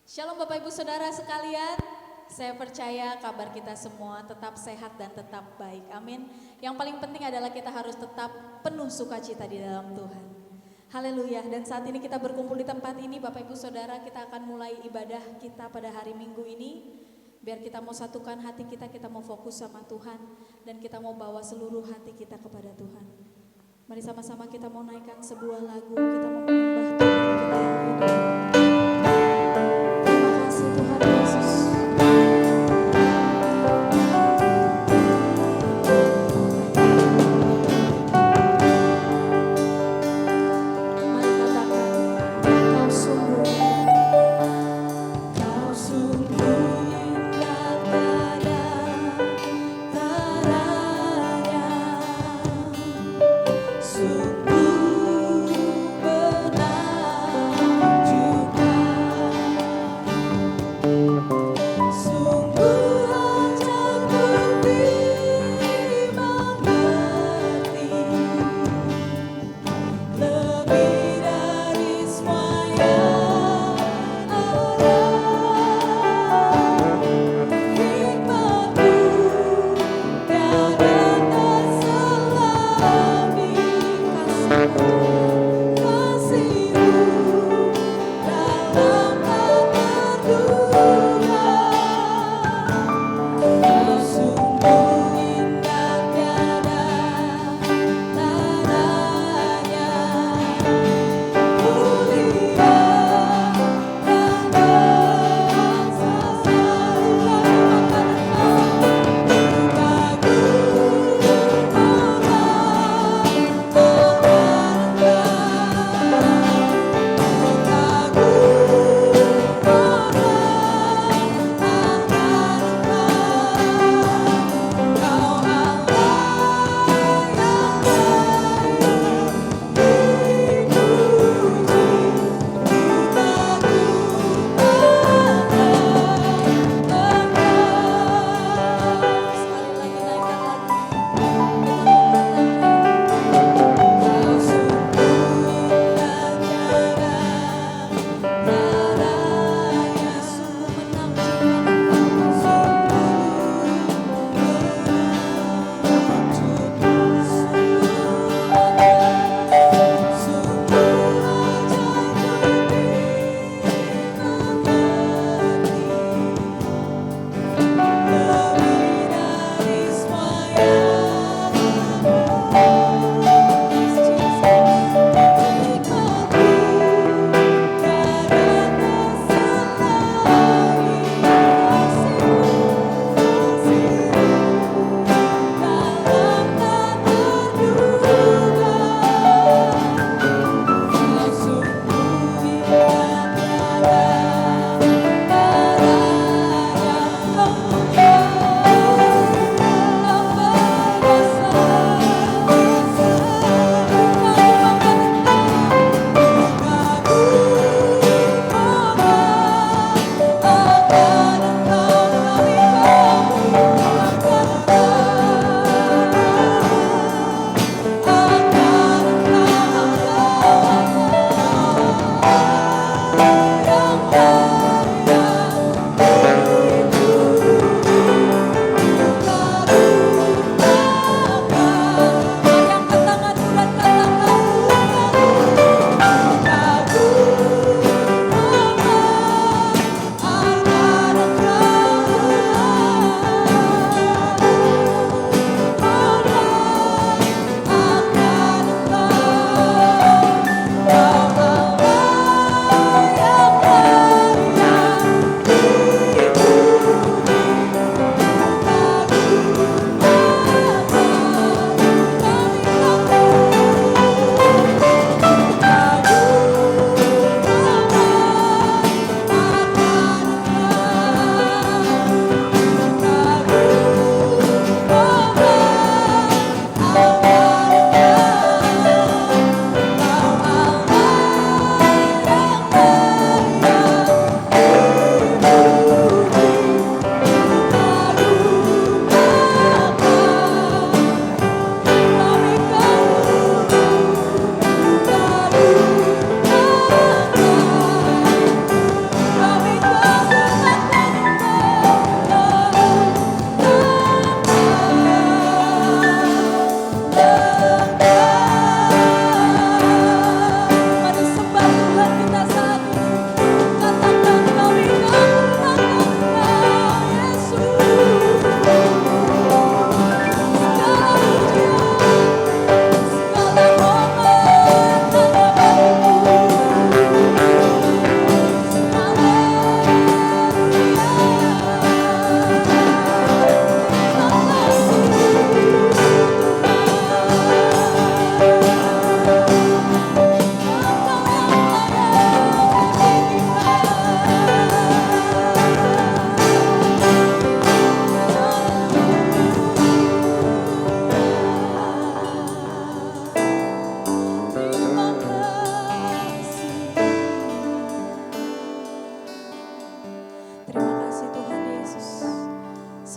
Shalom Bapak Ibu Saudara sekalian, saya percaya kabar kita semua tetap sehat dan tetap baik, amin. Yang paling penting adalah kita harus tetap penuh sukacita di dalam Tuhan. Haleluya, dan saat ini kita berkumpul di tempat ini Bapak Ibu Saudara, kita akan mulai ibadah kita pada hari Minggu ini. Biar kita mau satukan hati kita mau fokus sama Tuhan, dan kita mau bawa seluruh hati kita kepada Tuhan. Mari sama-sama kita mau naikkan sebuah lagu, kita mau menyembah Tuhan kita yang hidup. Terima kasih Tuhan Yesus. Mari katakan, Kau sungguh indah. Kau sungguh indah teranya, sungguh benar juga.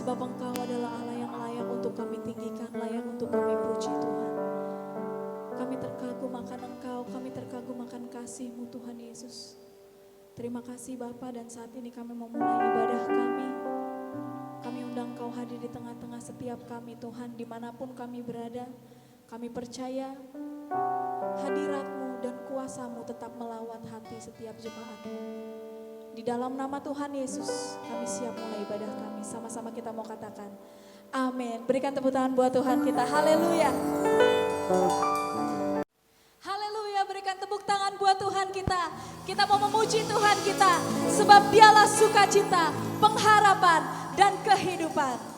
Sebab Engkau adalah Allah yang layak untuk kami tinggikan, layak untuk kami puji Tuhan. Kami terkagum akan Engkau, kami terkagum akan kasih-Mu Tuhan Yesus. Terima kasih Bapa, dan saat ini kami memulai ibadah kami. Kami undang Engkau hadir di tengah-tengah setiap kami Tuhan, dimanapun kami berada. Kami percaya hadirat-Mu dan kuasa-Mu tetap melawat hati setiap jemaat-Mu. Di dalam nama Tuhan Yesus, kami siap mulai ibadah kami. Sama-sama kita mau katakan, amin. Berikan tepuk tangan buat Tuhan kita, haleluya. Haleluya, berikan tepuk tangan buat Tuhan kita. Kita mau memuji Tuhan kita, sebab Dialah sukacita, pengharapan, dan kehidupan.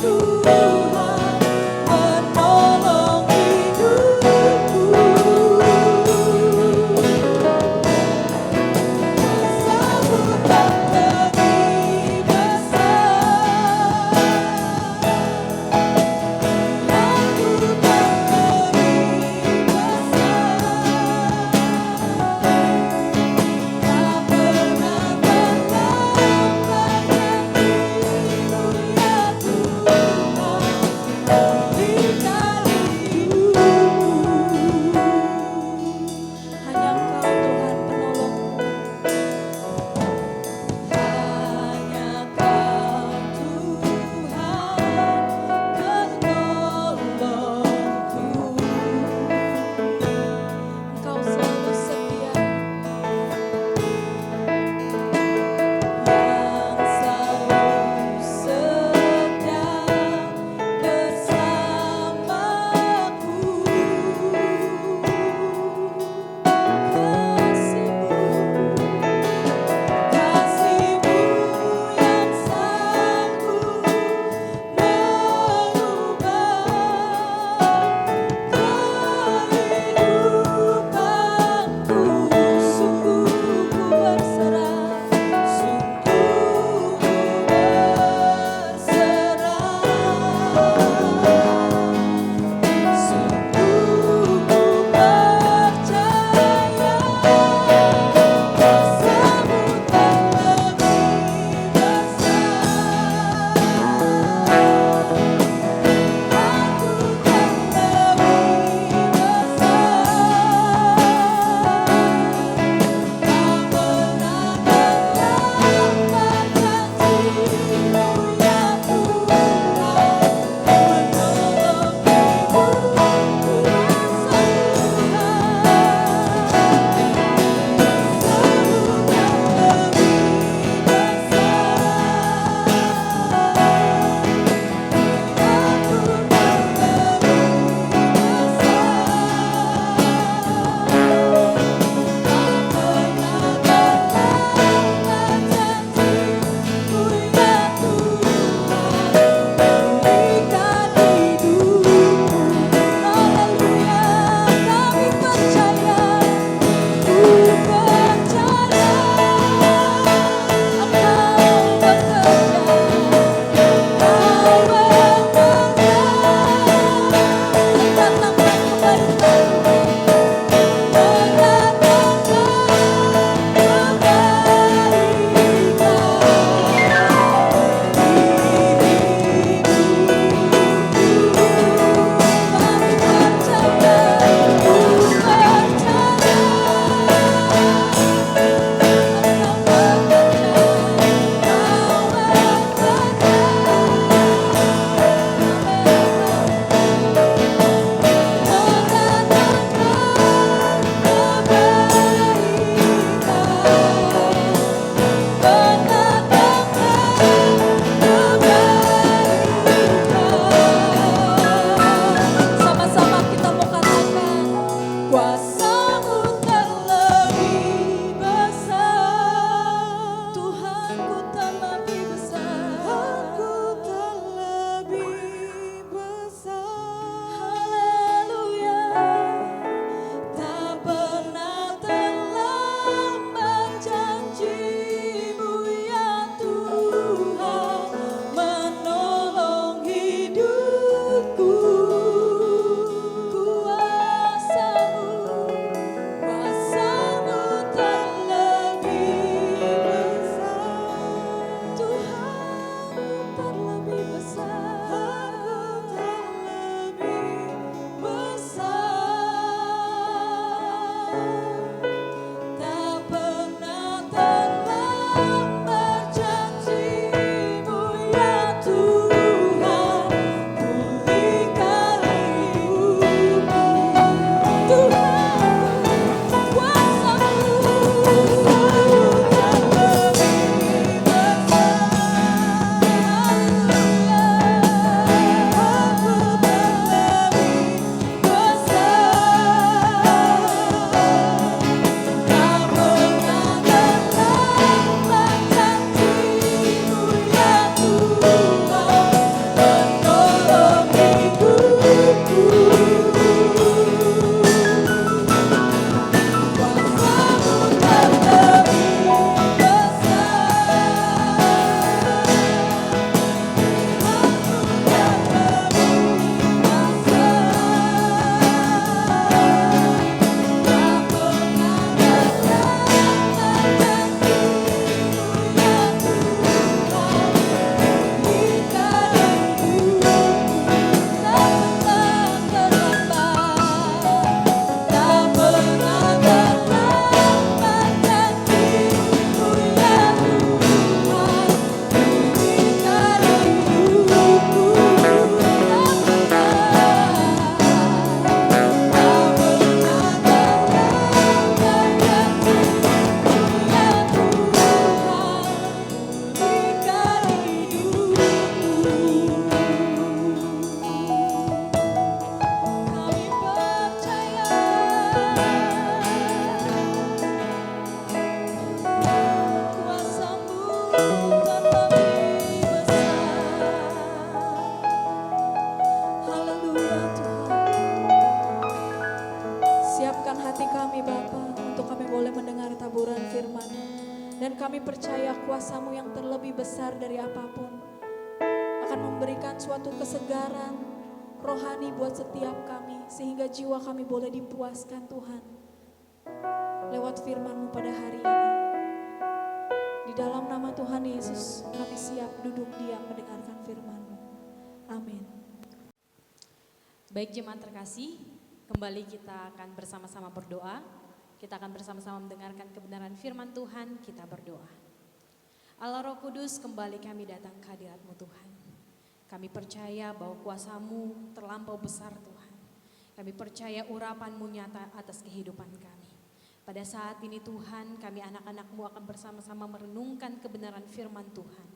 Ku apapun akan memberikan suatu kesegaran rohani buat setiap kami, sehingga jiwa kami boleh dipuaskan Tuhan lewat firman-Mu pada hari ini. Di dalam nama Tuhan Yesus kami siap duduk diam mendengarkan firman-Mu. Amin. Baik jemaat terkasih, kembali kita akan bersama-sama berdoa. Kita akan bersama-sama mendengarkan kebenaran firman Tuhan, kita berdoa. Allah Roh Kudus, kembali kami datang ke hadirat-Mu Tuhan. Kami percaya bahwa kuasa-Mu terlampau besar Tuhan. Kami percaya urapan-Mu nyata atas kehidupan kami. Pada saat ini Tuhan, kami anak-anak-Mu akan bersama-sama merenungkan kebenaran firman Tuhan.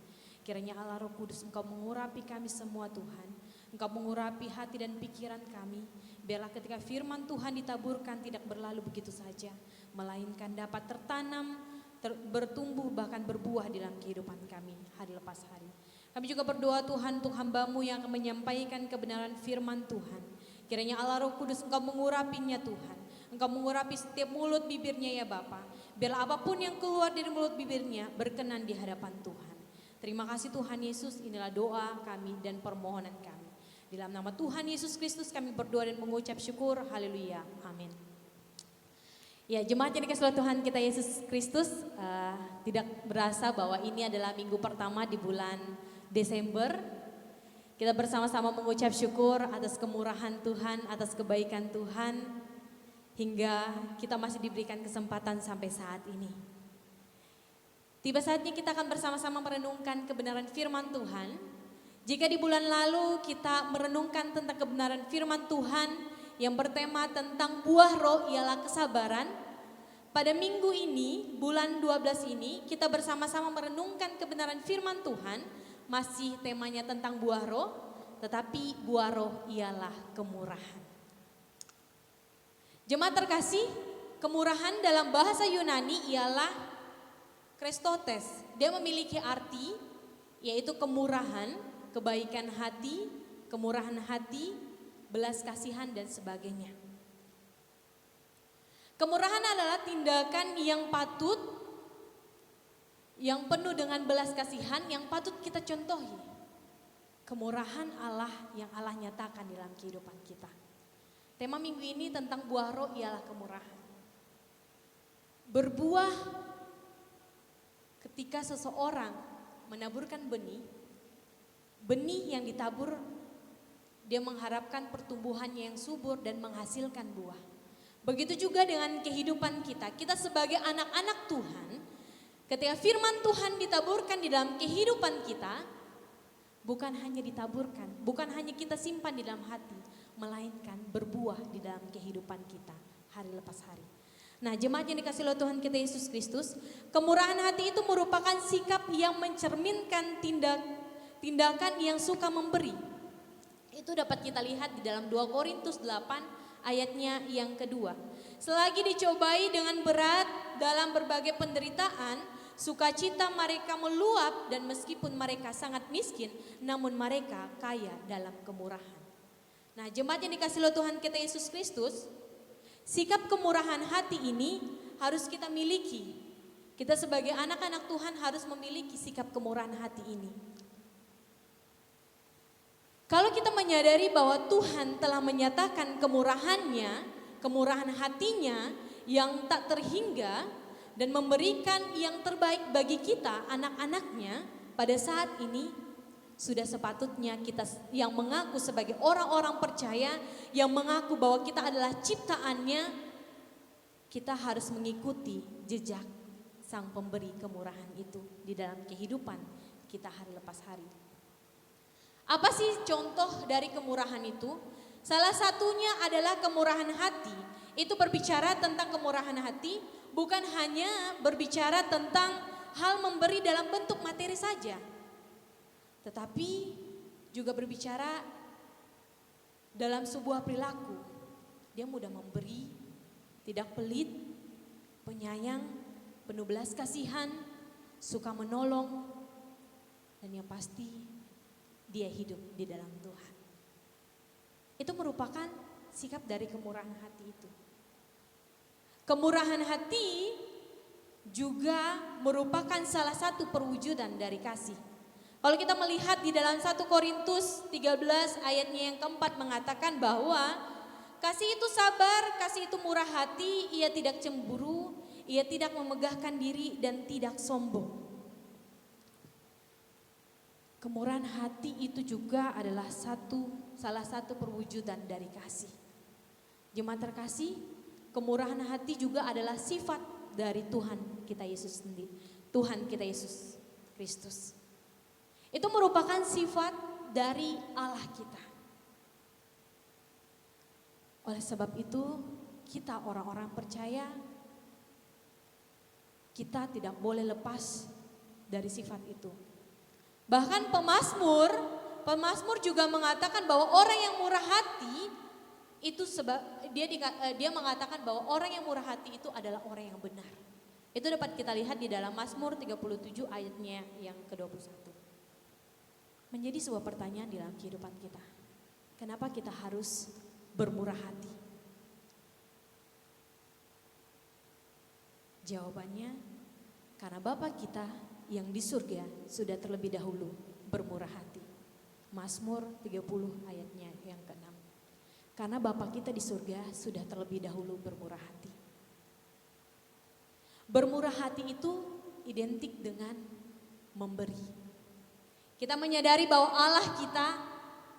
Kiranya Allah Roh Kudus, Engkau mengurapi kami semua Tuhan. Engkau mengurapi hati dan pikiran kami. Biarlah ketika firman Tuhan ditaburkan tidak berlalu begitu saja, melainkan dapat tertanam, bertumbuh bahkan berbuah dalam kehidupan kami hari lepas hari. Kami juga berdoa Tuhan untuk hamba-Mu yang akan menyampaikan kebenaran firman Tuhan. Kiranya Allah Roh Kudus Engkau mengurapinya Tuhan. Engkau mengurapi setiap mulut bibirnya ya Bapa. Biarlah apapun yang keluar dari mulut bibirnya berkenan di hadapan Tuhan. Terima kasih Tuhan Yesus, inilah doa kami dan permohonan kami. Di dalam nama Tuhan Yesus Kristus kami berdoa dan mengucap syukur. Haleluya. Amin. Ya, jemaat yang dikasihi Tuhan kita Yesus Kristus, tidak berasa bahwa ini adalah minggu pertama di bulan Desember. Kita bersama-sama mengucap syukur atas kemurahan Tuhan, atas kebaikan Tuhan, hingga kita masih diberikan kesempatan sampai saat ini. Tiba saatnya kita akan bersama-sama merenungkan kebenaran firman Tuhan. Jika di bulan lalu kita merenungkan tentang kebenaran firman Tuhan yang bertema tentang buah roh ialah kesabaran, pada minggu ini, bulan 12 ini, kita bersama-sama merenungkan kebenaran firman Tuhan, masih temanya tentang buah roh, tetapi buah roh ialah kemurahan. Jemaat terkasih, kemurahan dalam bahasa Yunani ialah Christotes. Dia memiliki arti yaitu kemurahan, kebaikan hati, kemurahan hati, belas kasihan dan sebagainya. Kemurahan adalah tindakan yang patut, yang penuh dengan belas kasihan yang patut kita contohi. Kemurahan Allah yang Allah nyatakan dalam kehidupan kita. Tema minggu ini tentang buah roh ialah kemurahan. Berbuah ketika seseorang menaburkan benih, benih yang ditabur dia mengharapkan pertumbuhannya yang subur dan menghasilkan buah. Begitu juga dengan kehidupan kita. Kita sebagai anak-anak Tuhan, ketika firman Tuhan ditaburkan di dalam kehidupan kita, bukan hanya ditaburkan, bukan hanya kita simpan di dalam hati, melainkan berbuah di dalam kehidupan kita hari lepas hari. Nah, jemaat yang dikasihi oleh Tuhan kita Yesus Kristus, kemurahan hati itu merupakan sikap yang mencerminkan tindakan yang suka memberi. Itu dapat kita lihat di dalam 2 Korintus 8 ayatnya yang kedua. Selagi dicobai dengan berat dalam berbagai penderitaan, sukacita mereka meluap dan meskipun mereka sangat miskin, namun mereka kaya dalam kemurahan. Nah, jemaat yang dikasihi oleh Tuhan kita Yesus Kristus, sikap kemurahan hati ini harus kita miliki. Kita sebagai anak-anak Tuhan harus memiliki sikap kemurahan hati ini. Kalau kita menyadari bahwa Tuhan telah menyatakan kemurahannya, kemurahan hatinya yang tak terhingga dan memberikan yang terbaik bagi kita, anak-anaknya, pada saat ini sudah sepatutnya kita yang mengaku sebagai orang-orang percaya, yang mengaku bahwa kita adalah ciptaannya, kita harus mengikuti jejak Sang Pemberi kemurahan itu di dalam kehidupan kita hari lepas hari. Apa sih contoh dari kemurahan itu? Salah satunya adalah kemurahan hati. Itu berbicara tentang kemurahan hati, bukan hanya berbicara tentang hal memberi dalam bentuk materi saja, tetapi juga berbicara dalam sebuah perilaku. Dia mudah memberi, tidak pelit, penyayang, penuh belas kasihan, suka menolong, dan yang pasti dia hidup di dalam Tuhan. Itu merupakan sikap dari kemurahan hati itu. Kemurahan hati juga merupakan salah satu perwujudan dari kasih. Kalau kita melihat di dalam 1 Korintus 13 ayatnya yang keempat mengatakan bahwa kasih itu sabar, kasih itu murah hati, ia tidak cemburu, ia tidak memegahkan diri dan tidak sombong. Kemurahan hati itu juga adalah salah satu perwujudan dari kasih. Jemaat terkasih, kemurahan hati juga adalah sifat dari Tuhan kita Yesus sendiri. Tuhan kita Yesus Kristus. Itu merupakan sifat dari Allah kita. Oleh sebab itu, kita orang-orang percaya, kita tidak boleh lepas dari sifat itu. Bahkan pemazmur juga mengatakan bahwa orang yang murah hati itu dia mengatakan bahwa orang yang murah hati itu adalah orang yang benar. Itu dapat kita lihat di dalam Mazmur 37 ayatnya yang ke-21. Menjadi sebuah pertanyaan di dalam kehidupan kita. Kenapa kita harus bermurah hati? Jawabannya, karena Bapa kita yang di surga sudah terlebih dahulu bermurah hati. Mazmur 30 ayatnya yang ke-6. Karena Bapa kita di surga sudah terlebih dahulu bermurah hati. Bermurah hati itu identik dengan memberi. Kita menyadari bahwa Allah kita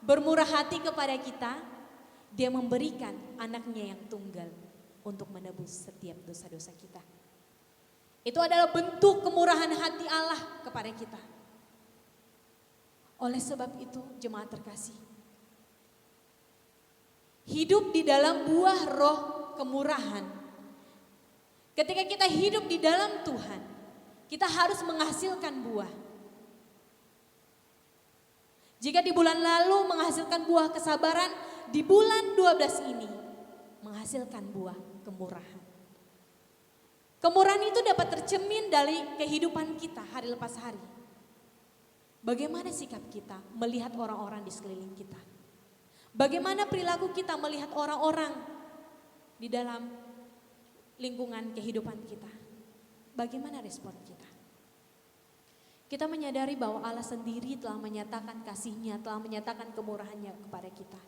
bermurah hati kepada kita. Dia memberikan anaknya yang tunggal untuk menebus setiap dosa-dosa kita. Itu adalah bentuk kemurahan hati Allah kepada kita. Oleh sebab itu jemaat terkasih, hidup di dalam buah roh kemurahan. Ketika kita hidup di dalam Tuhan, kita harus menghasilkan buah. Jika di bulan lalu menghasilkan buah kesabaran, di bulan 12 ini menghasilkan buah kemurahan. Kemurahan itu dapat tercermin dari kehidupan kita hari lepas hari. Bagaimana sikap kita melihat orang-orang di sekeliling kita? Bagaimana perilaku kita melihat orang-orang di dalam lingkungan kehidupan kita? Bagaimana respon kita? Kita menyadari bahwa Allah sendiri telah menyatakan kasih-Nya, telah menyatakan kemurahan-Nya kepada kita.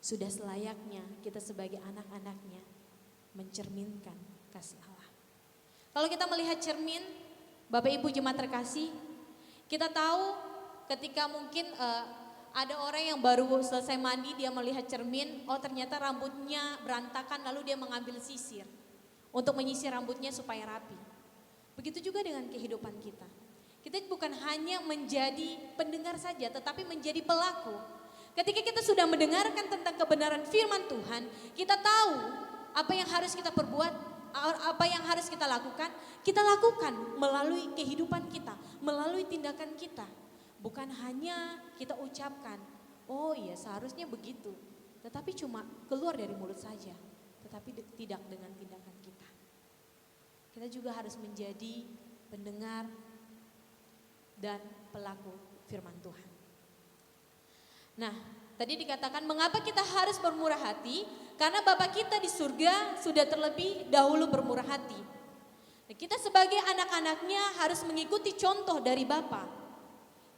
Sudah selayaknya kita sebagai anak-anak-Nya mencerminkan kasih Allah. Kalau kita melihat cermin, Bapak Ibu jemaat terkasih, kita tahu ketika mungkin ada orang yang baru selesai mandi, dia melihat cermin, oh ternyata rambutnya berantakan, lalu dia mengambil sisir untuk menyisir rambutnya supaya rapi. Begitu juga dengan kehidupan kita. Kita bukan hanya menjadi pendengar saja, tetapi menjadi pelaku. Ketika kita sudah mendengarkan tentang kebenaran firman Tuhan, kita tahu apa yang harus kita perbuat, apa yang harus kita lakukan melalui kehidupan kita, melalui tindakan kita. Bukan hanya kita ucapkan, oh iya seharusnya begitu, tetapi cuma keluar dari mulut saja, tetapi tidak dengan tindakan kita. Kita juga harus menjadi pendengar dan pelaku firman Tuhan. Nah, tadi dikatakan mengapa kita harus bermurah hati? Karena Bapa kita di surga sudah terlebih dahulu bermurah hati. Nah, kita sebagai anak-anaknya harus mengikuti contoh dari Bapa.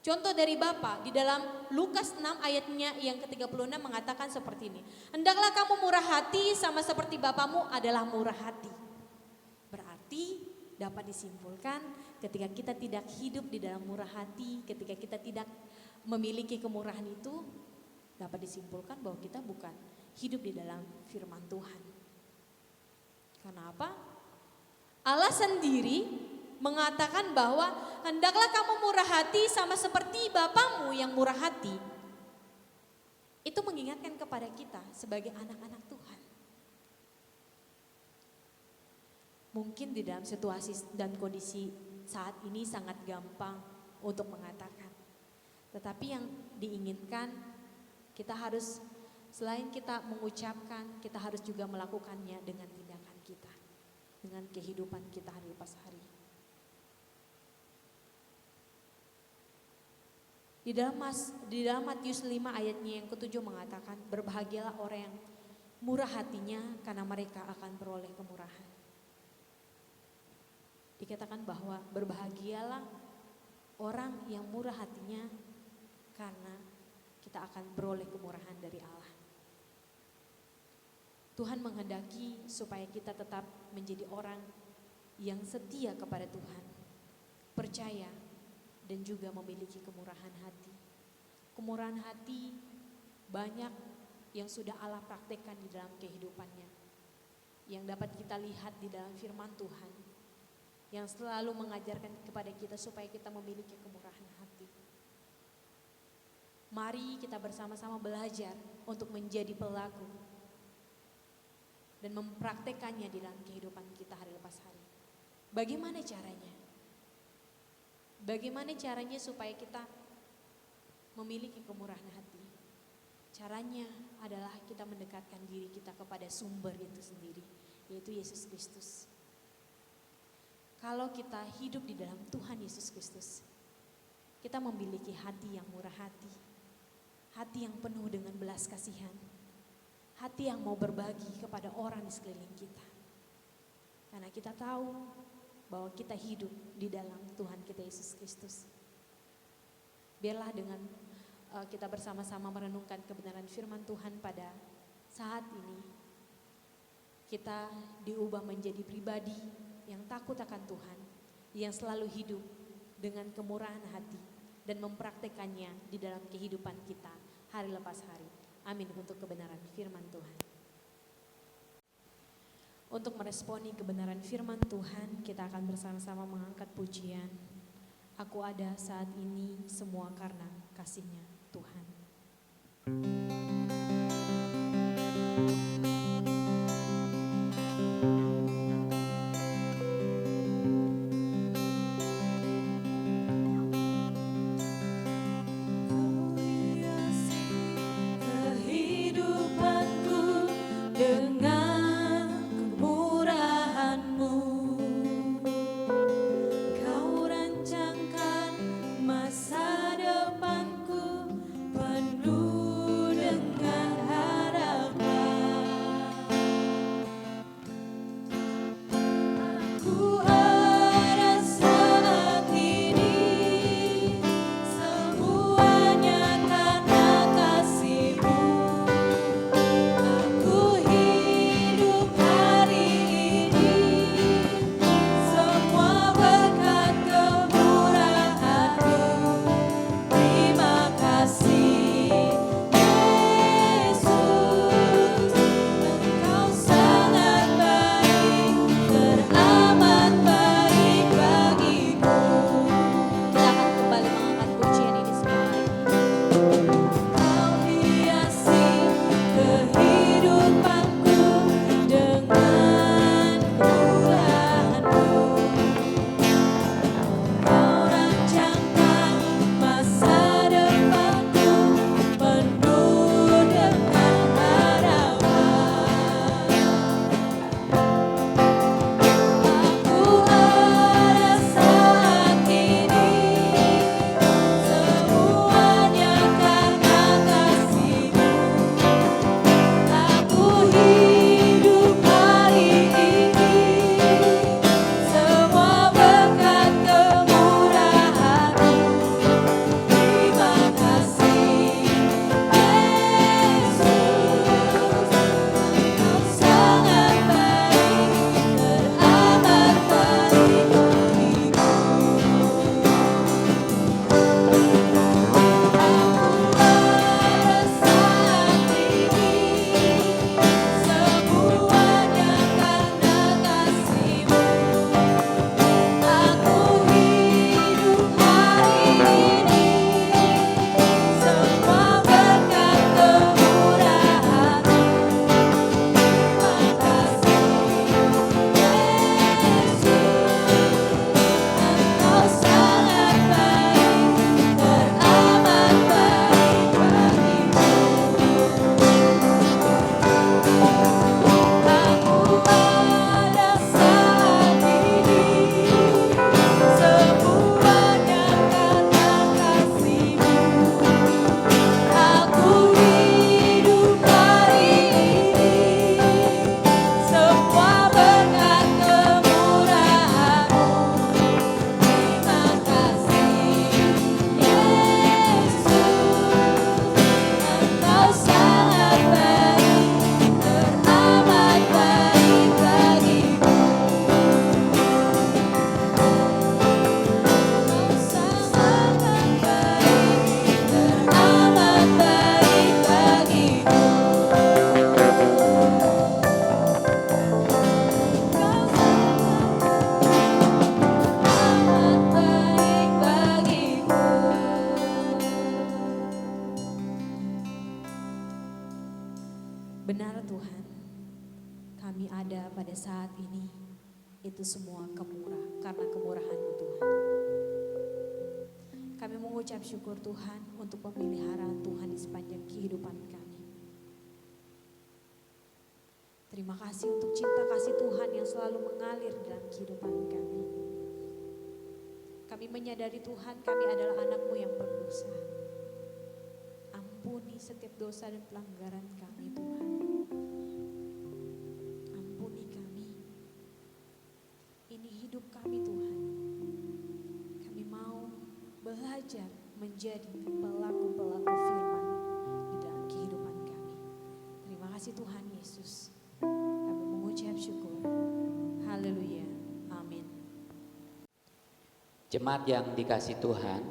Contoh dari Bapa di dalam Lukas 6 ayatnya yang ke-36 mengatakan seperti ini. Hendaklah kamu murah hati sama seperti Bapamu adalah murah hati. Berarti dapat disimpulkan ketika kita tidak hidup di dalam murah hati, ketika kita tidak memiliki kemurahan itu, dapat disimpulkan bahwa kita bukan hidup di dalam firman Tuhan. Karena apa? Allah sendiri mengatakan bahwa hendaklah kamu murah hati sama seperti Bapamu yang murah hati. Itu mengingatkan kepada kita sebagai anak-anak Tuhan. Mungkin di dalam situasi dan kondisi saat ini sangat gampang untuk mengatakan. Tetapi yang diinginkan kita harus, selain kita mengucapkan, kita harus juga melakukannya dengan tindakan kita. Dengan kehidupan kita hari lepas hari. Di dalam Matius 5 ayatnya yang ke-7 mengatakan, berbahagialah orang yang murah hatinya karena mereka akan beroleh kemurahan. Dikatakan bahwa berbahagialah orang yang murah hatinya karena kita akan beroleh kemurahan dari Allah. Tuhan menghendaki supaya kita tetap menjadi orang yang setia kepada Tuhan, percaya dan juga memiliki kemurahan hati. Kemurahan hati banyak yang sudah Allah praktekkan di dalam kehidupannya, yang dapat kita lihat di dalam firman Tuhan, yang selalu mengajarkan kepada kita supaya kita memiliki kemurahan hati. Mari kita bersama-sama belajar untuk menjadi pelaku dan mempraktekannya di dalam kehidupan kita hari lepas hari. Bagaimana caranya? Bagaimana caranya supaya kita memiliki kemurahan hati? Caranya adalah kita mendekatkan diri kita kepada sumber itu sendiri, yaitu Yesus Kristus. Kalau kita hidup di dalam Tuhan Yesus Kristus, kita memiliki hati yang murah hati, hati yang penuh dengan belas kasihan, hati yang mau berbagi kepada orang di sekeliling kita. Karena kita tahu bahwa kita hidup di dalam Tuhan kita Yesus Kristus. Biarlah dengan kita bersama-sama merenungkan kebenaran firman Tuhan pada saat ini, kita diubah menjadi pribadi yang takut akan Tuhan, yang selalu hidup dengan kemurahan hati dan mempraktekannya di dalam kehidupan kita hari lepas hari. Amin untuk kebenaran firman Tuhan. Untuk meresponi kebenaran firman Tuhan, kita akan bersama-sama mengangkat pujian. Aku ada saat ini semua karena kasih-Nya Tuhan. Masa depanku penuh Benar Tuhan, kami ada pada saat ini, itu semua karena kemurahan-Mu Tuhan. Kami mengucap syukur Tuhan untuk pemeliharaan Tuhan di sepanjang kehidupan kami. Terima kasih untuk cinta kasih Tuhan yang selalu mengalir dalam kehidupan kami. Kami menyadari Tuhan kami adalah anak-Mu yang berdosa. Ampuni setiap dosa dan pelanggaran kami Tuhan. Ampuni kami. Ini hidup kami Tuhan. Kami mau belajar menjadi pelaku-pelaku firman di dalam kehidupan kami. Terima kasih Tuhan Yesus. Kami mengucap syukur. Haleluya. Amin. Jemaat yang dikasih Tuhan,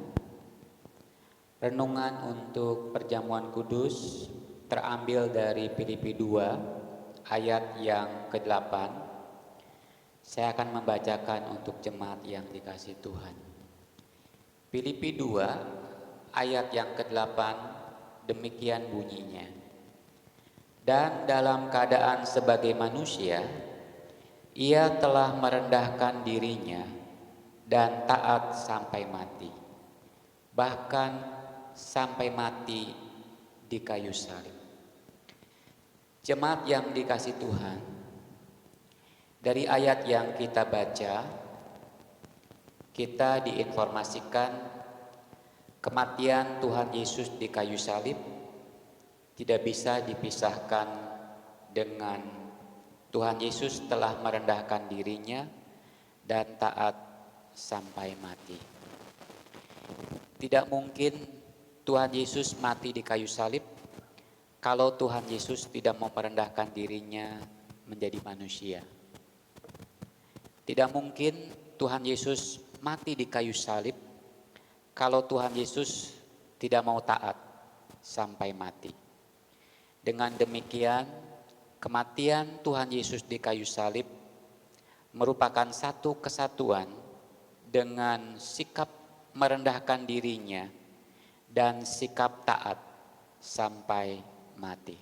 renungan untuk perjamuan kudus terambil dari Filipi 2 ayat yang ke-8. Saya akan membacakan untuk jemaat yang dikasih Tuhan. Filipi 2 ayat yang ke-8 demikian bunyinya. Dan dalam keadaan sebagai manusia, ia telah merendahkan dirinya dan taat sampai mati, bahkan sampai mati di kayu salib. Jemaat yang dikasih Tuhan, dari ayat yang kita baca, kita diinformasikan kematian Tuhan Yesus di kayu salib tidak bisa dipisahkan dengan Tuhan Yesus telah merendahkan dirinya dan taat sampai mati. Tidak mungkin Tuhan Yesus mati di kayu salib kalau Tuhan Yesus tidak mau merendahkan dirinya menjadi manusia. Tidak mungkin Tuhan Yesus mati di kayu salib kalau Tuhan Yesus tidak mau taat sampai mati. Dengan demikian, kematian Tuhan Yesus di kayu salib merupakan satu kesatuan dengan sikap merendahkan dirinya dan sikap taat sampai mati.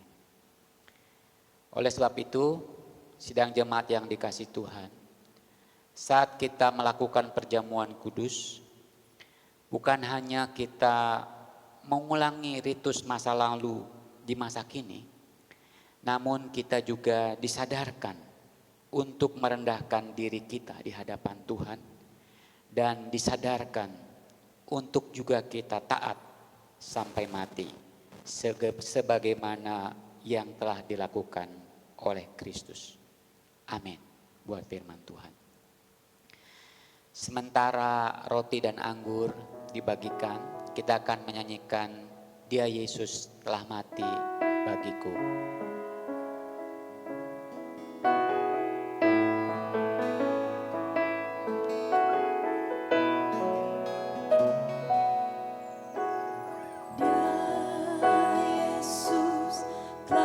Oleh sebab itu, sidang jemaat yang dikasih Tuhan, saat kita melakukan perjamuan kudus, bukan hanya kita mengulangi ritus masa lalu di masa kini, namun kita juga disadarkan untuk merendahkan diri kita di hadapan Tuhan dan disadarkan untuk juga kita taat sampai mati sebagaimana yang telah dilakukan oleh Kristus. Amin. Buat firman Tuhan. Sementara roti dan anggur dibagikan, kita akan menyanyikan Dia Yesus telah mati bagiku. Bagi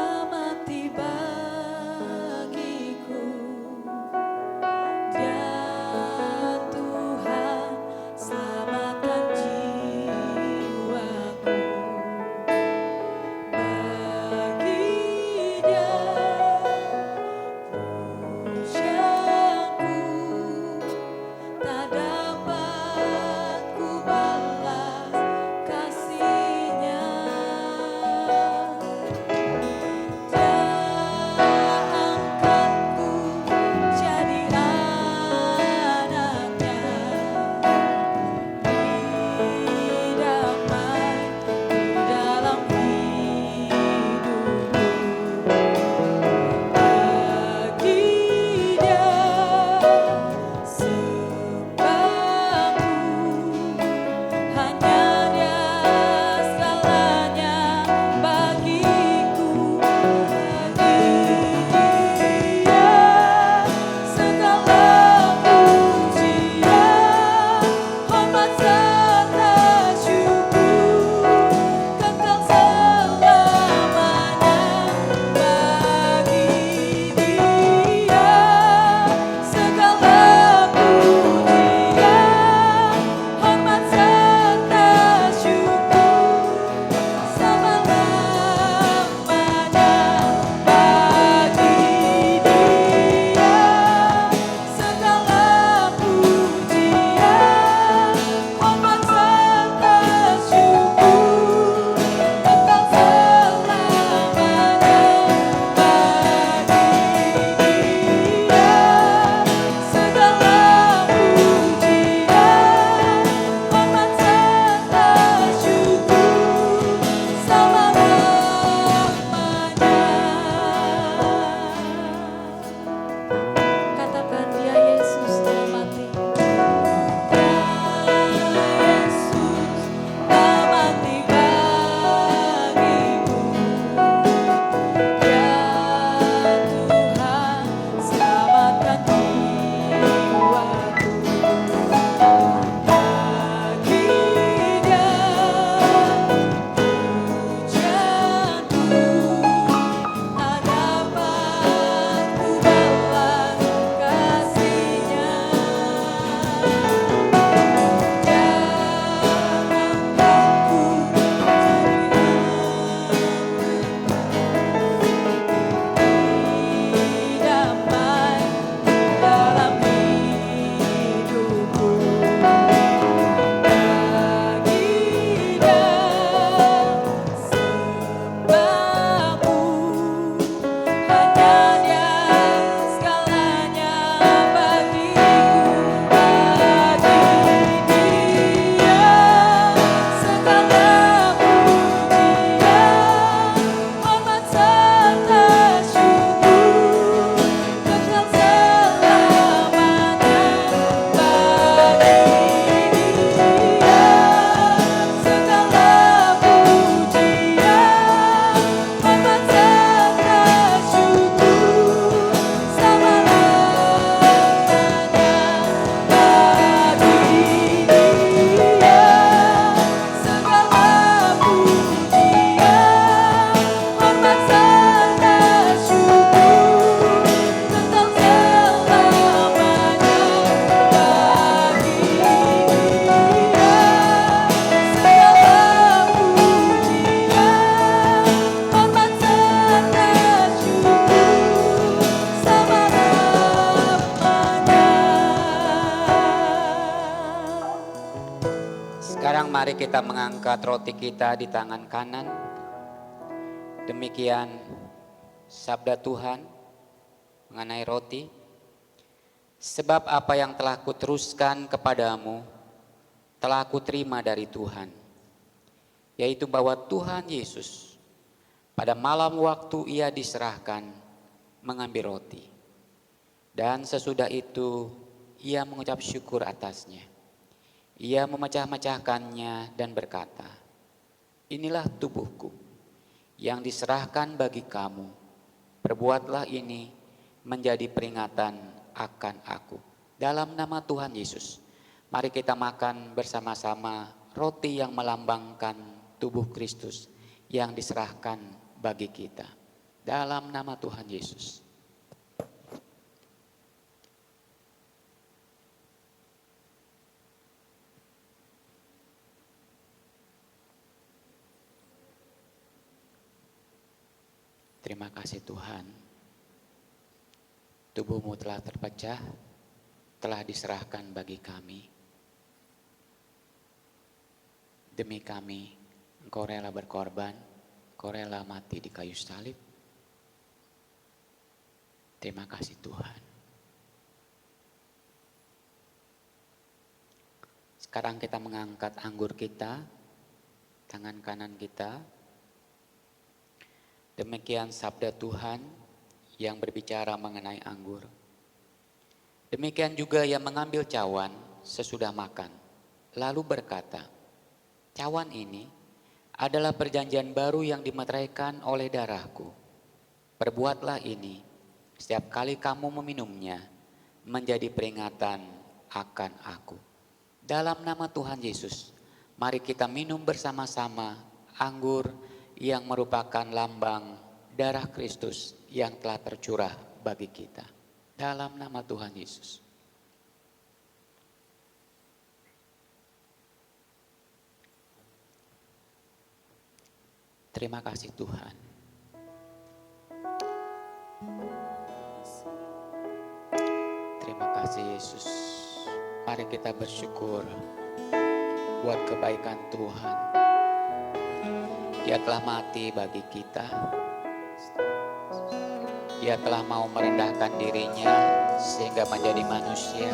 mari kita mengangkat roti kita di tangan kanan. Demikian sabda Tuhan mengenai roti. Sebab apa yang telah kuteruskan kepadamu telah kuterima dari Tuhan, yaitu bahwa Tuhan Yesus pada malam waktu ia diserahkan mengambil roti. Dan sesudah itu ia mengucap syukur atasnya. Ia memecah-mecahkannya dan berkata, inilah tubuhku yang diserahkan bagi kamu. Perbuatlah ini menjadi peringatan akan aku. Dalam nama Tuhan Yesus, mari kita makan bersama-sama roti yang melambangkan tubuh Kristus yang diserahkan bagi kita. Dalam nama Tuhan Yesus. Terima kasih Tuhan, tubuhmu telah terpecah, telah diserahkan bagi kami. Demi kami, Engkau rela berkorban, Engkau rela mati di kayu salib. Terima kasih Tuhan. Sekarang kita mengangkat anggur kita, tangan kanan kita. Demikian sabda Tuhan yang berbicara mengenai anggur. Demikian juga yang mengambil cawan sesudah makan, lalu berkata, cawan ini adalah perjanjian baru yang dimeteraikan oleh darahku. Perbuatlah ini setiap kali kamu meminumnya menjadi peringatan akan aku. Dalam nama Tuhan Yesus, mari kita minum bersama-sama anggur yang merupakan lambang darah Kristus yang telah tercurah bagi kita. Dalam nama Tuhan Yesus. Terima kasih Tuhan. Terima kasih Yesus. Mari kita bersyukur buat kebaikan Tuhan. Dia telah mati bagi kita. Dia telah mau merendahkan dirinya sehingga menjadi manusia.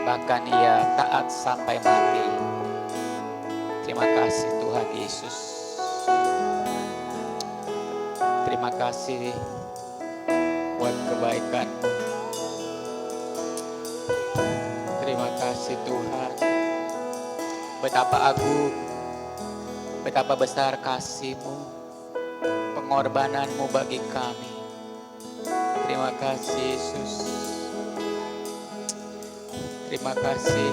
Bahkan ia taat sampai mati. Terima kasih Tuhan Yesus. Terima kasih buat kebaikan-Mu. Terima kasih Tuhan. Betapa agung, betapa besar kasih-Mu, pengorbanan-Mu bagi kami. Terima kasih Yesus. Terima kasih.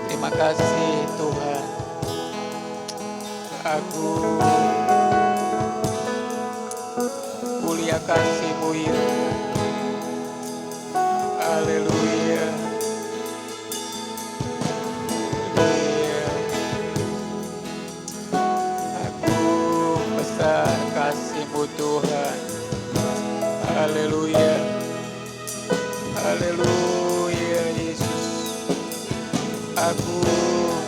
Terima kasih Tuhan. Agung, mulia kasih-Mu ya. Haleluya. Kasih-Mu Tuhan. Haleluya. Haleluya Yesus. Agung,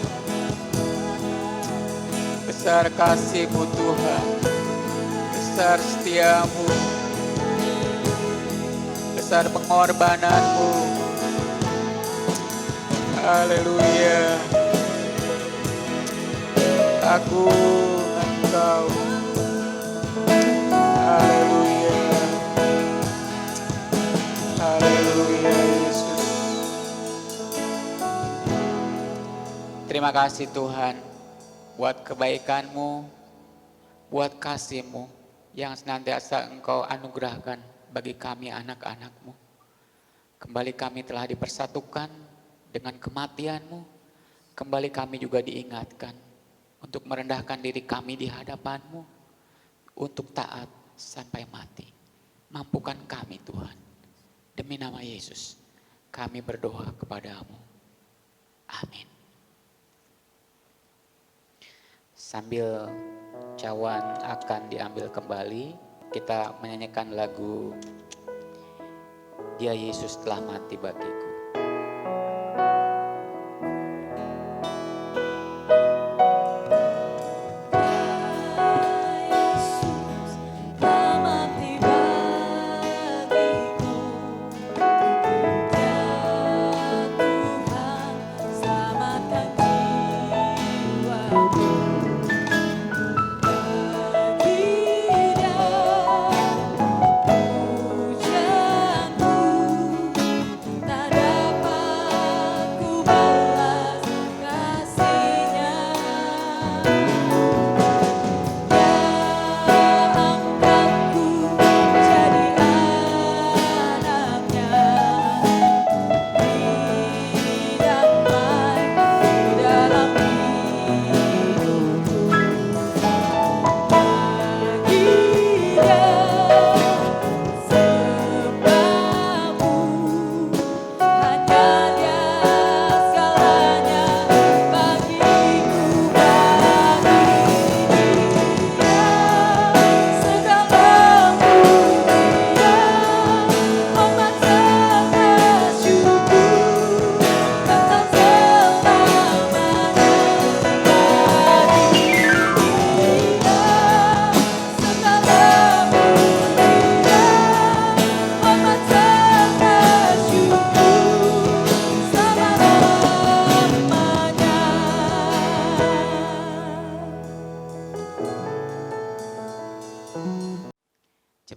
besar kasih-Mu Tuhan. Besar setia-Mu. Besar pengorbanan-Mu. Haleluya. Agung Engkau. Haleluya. Haleluya Yesus. Terima kasih Tuhan buat kebaikan-Mu, buat kasih-Mu yang senantiasa Engkau anugerahkan bagi kami anak-anak-Mu. Kembali kami telah dipersatukan dengan kematian-Mu. Kembali kami juga diingatkan untuk merendahkan diri kami di hadapan-Mu, untuk taat sampai mati. Mampukan kami Tuhan. Demi nama Yesus kami berdoa kepadamu. Amin. Sambil cawan akan diambil kembali, kita menyanyikan lagu Dia Yesus telah mati bagiku.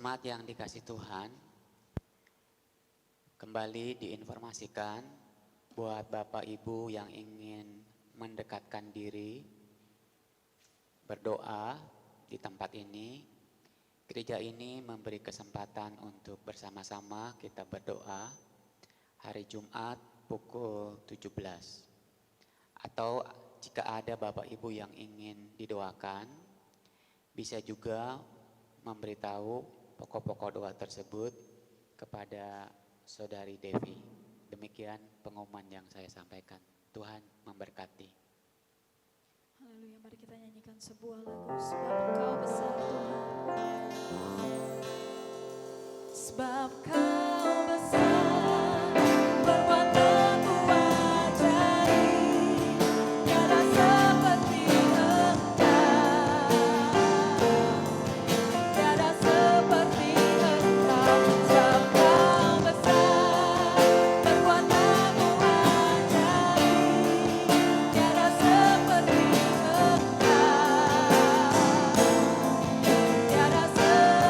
Jemaat yang dikasih Tuhan, kembali diinformasikan buat Bapak Ibu yang ingin mendekatkan diri berdoa di tempat ini. Gereja ini memberi kesempatan untuk bersama-sama kita berdoa hari Jumat pukul 17. Atau jika ada Bapak Ibu yang ingin didoakan, bisa juga memberitahu pokok-pokok doa tersebut kepada Saudari Devi. Demikian pengumuman yang saya sampaikan. Tuhan memberkati. Haleluya, mari kita nyanyikan sebuah lagu. Sebab Engkau besar Tuhan. Sebab Kau besar, perbuatanmu ajaib, tiada seperti Engkau, tiada seperti Engkau. Sebab Kau besar, perbuatanmu ajaib, tiada seperti tiada seperti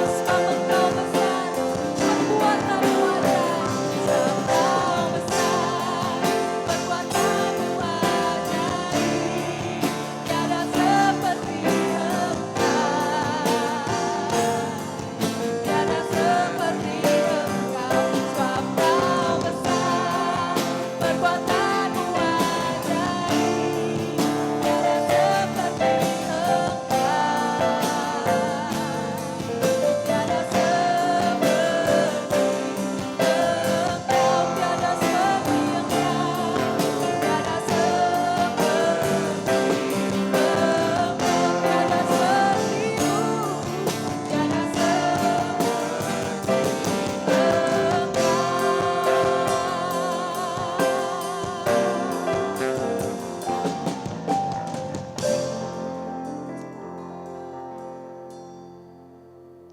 sebab Engkau besar, perbuatanmu ajaib. Sebab Engkau besar, perbuatanmu ajaib, tiada seperti tiada seperti Engkau. Sebab Engkau besar, perbuatanmu ajaib, tiada seperti tiada seperti tiada seperti tiada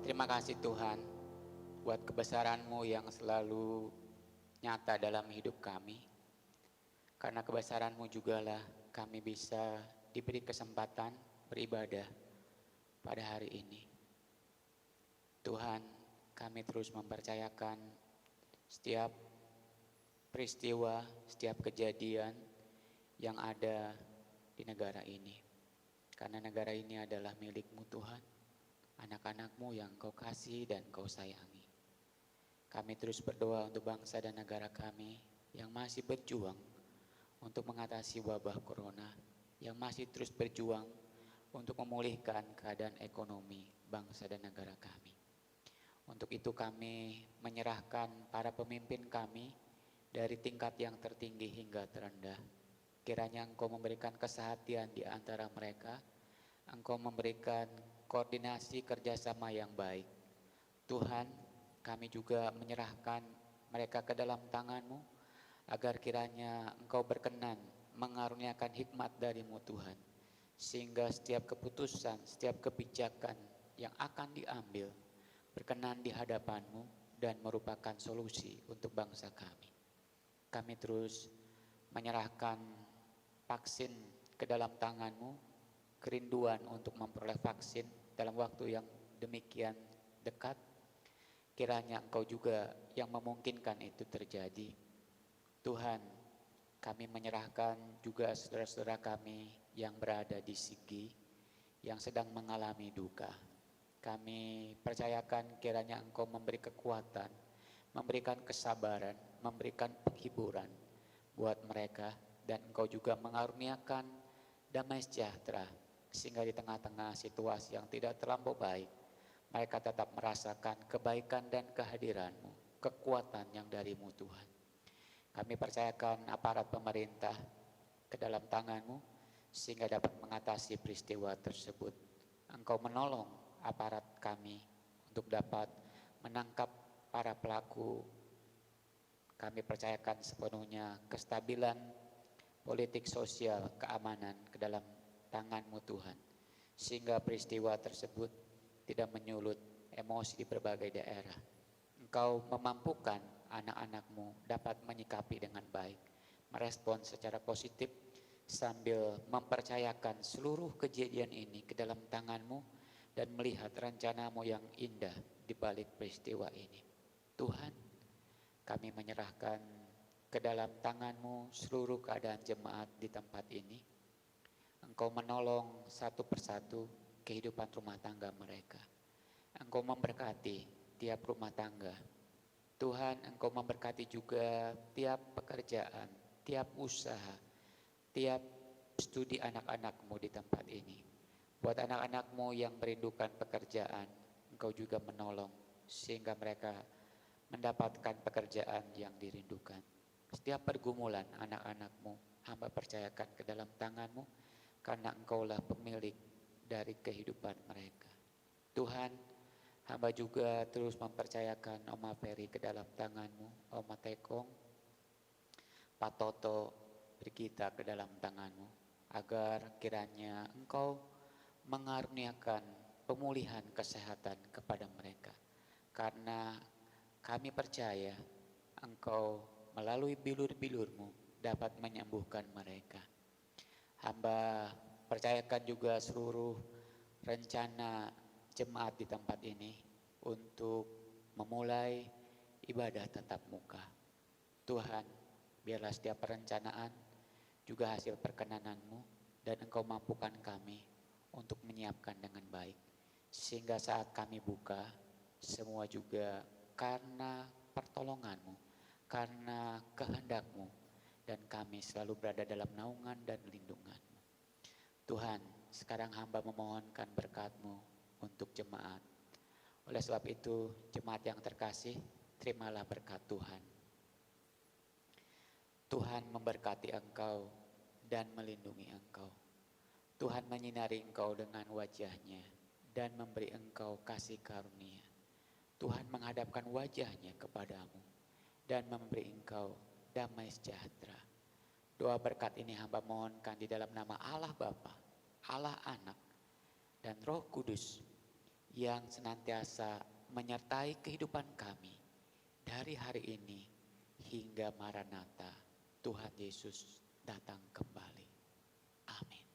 Terima kasih Tuhan buat kebesaran-Mu yang selalu nyata dalam hidup kami. Karena kebesaran-Mu jugalah kami bisa diberi kesempatan beribadah pada hari ini. Tuhan, kami terus mempercayakan setiap peristiwa, setiap kejadian yang ada di negara ini. Karena negara ini adalah milik-Mu Tuhan, anak-anak-Mu yang Kau kasih dan Kau sayangi. Kami terus berdoa untuk bangsa dan negara kami yang masih berjuang untuk mengatasi wabah corona, yang masih terus berjuang untuk memulihkan keadaan ekonomi bangsa dan negara kami. Untuk itu kami menyerahkan para pemimpin kami dari tingkat yang tertinggi hingga terendah. Kiranya Engkau memberikan kesehatian di antara mereka, Engkau memberikan koordinasi kerjasama yang baik. Tuhan, kami juga menyerahkan mereka ke dalam tangan-Mu, agar kiranya Engkau berkenan mengaruniakan hikmat dari-Mu Tuhan, sehingga setiap keputusan, setiap kebijakan yang akan diambil berkenan di hadapan-Mu dan merupakan solusi untuk bangsa kami. Kami terus menyerahkan vaksin ke dalam tangan-Mu, kerinduan untuk memperoleh vaksin dalam waktu yang demikian dekat. Kiranya Engkau juga yang memungkinkan itu terjadi. Tuhan, kami menyerahkan juga saudara-saudara kami yang berada di Sigi, yang sedang mengalami duka. Kami percayakan kiranya Engkau memberi kekuatan, memberikan kesabaran, memberikan penghiburan buat mereka, dan Engkau juga mengaruniakan damai sejahtera, sehingga di tengah-tengah situasi yang tidak terlampau baik, mereka tetap merasakan kebaikan dan kehadiran-Mu, kekuatan yang dari-Mu Tuhan. Kami percayakan aparat pemerintah ke dalam tangan-Mu, sehingga dapat mengatasi peristiwa tersebut. Engkau menolong aparat kami untuk dapat menangkap para pelaku. Kami percayakan sepenuhnya kestabilan politik sosial, keamanan ke dalam tangan-Mu Tuhan, sehingga peristiwa tersebut tidak menyulut emosi di berbagai daerah. Engkau memampukan anak-anak-Mu dapat menyikapi dengan baik, merespon secara positif sambil mempercayakan seluruh kejadian ini ke dalam tangan-Mu dan melihat rencana-Mu yang indah di balik peristiwa ini. Tuhan, kami menyerahkan ke dalam tangan-Mu seluruh keadaan jemaat di tempat ini. Engkau menolong satu persatu kehidupan rumah tangga mereka. Engkau memberkati tiap rumah tangga. Tuhan, Engkau memberkati juga tiap pekerjaan, tiap usaha, tiap studi anak-anak-Mu di tempat ini. Buat anak-anak-Mu yang merindukan pekerjaan, Engkau juga menolong sehingga mereka mendapatkan pekerjaan yang dirindukan. Setiap pergumulan anak-anak-Mu, hamba percayakan ke dalam tangan-Mu, karena Engkaulah pemilik dari kehidupan mereka. Tuhan, hamba juga terus mempercayakan Oma Ferry ke dalam tangan-Mu, Oma Tekong, Pak Toto, Brigita ke dalam tangan-Mu, agar kiranya Engkau mengaruniakan pemulihan kesehatan kepada mereka. Karena kami percaya Engkau melalui bilur-bilur-Mu dapat menyembuhkan mereka. Hamba percayakan juga seluruh rencana jemaat di tempat ini untuk memulai ibadah tatap muka. Tuhan, biarlah setiap perencanaan juga hasil perkenanan-Mu dan Engkau mampukan kami untuk menyiapkan dengan baik. Sehingga saat kami buka, semua juga karena pertolongan-Mu, karena kehendak-Mu, dan kami selalu berada dalam naungan dan lindungan-Mu. Tuhan, sekarang hamba memohonkan berkat-Mu untuk jemaat. Oleh sebab itu, jemaat yang terkasih, terimalah berkat Tuhan. Tuhan memberkati engkau dan melindungi engkau. Tuhan menyinari engkau dengan wajah-Nya dan memberi engkau kasih karunia. Tuhan menghadapkan wajah-Nya kepadamu dan memberi engkau damai sejahtera. Doa berkat ini hamba mohonkan di dalam nama Allah Bapa, Allah Anak, dan Roh Kudus yang senantiasa menyertai kehidupan kami dari hari ini hingga Maranatha, Tuhan Yesus datang kembali. Amin.